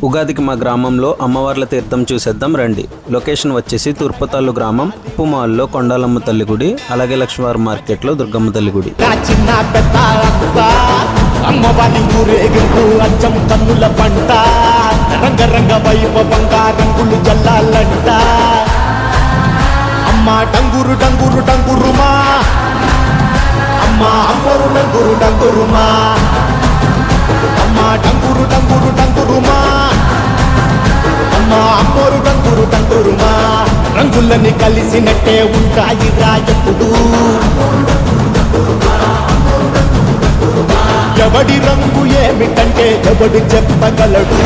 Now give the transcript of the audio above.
ఉగాదికి మా గ్రామంలో అమ్మవార్ల తీర్థం చూసేద్దాం రండి. లొకేషన్ వచ్చేసి తూర్పుతాళ్ళు గ్రామం, ఉప్పు మాల్లో కొండాలమ్మ తల్లి గుడి, అలాగే లక్ష్మీవారి మార్కెట్ లో దుర్గమ్మ తల్లి గుడి. అమ్మవారి ఊరేగింపు అచ్చం కన్నుల పంట, రంగరంగ వైభవంగా రంగులు జల్లాలంట. అమ్మ డంగురు డంగురు డంగురుమా, అమ్మ అమ్మరు డంగురు డంగురుమా, అమ్మ డంగురు డంగురు డంగురుమా, అమ్మ అమ్మరు డంగురు డంగురుమా. రంగులని కలిసినట్టే ఉంటాయి రాజపుడు, ఎవడి రంగు ఏమిటంటే ఎవడు చెప్పగలడు.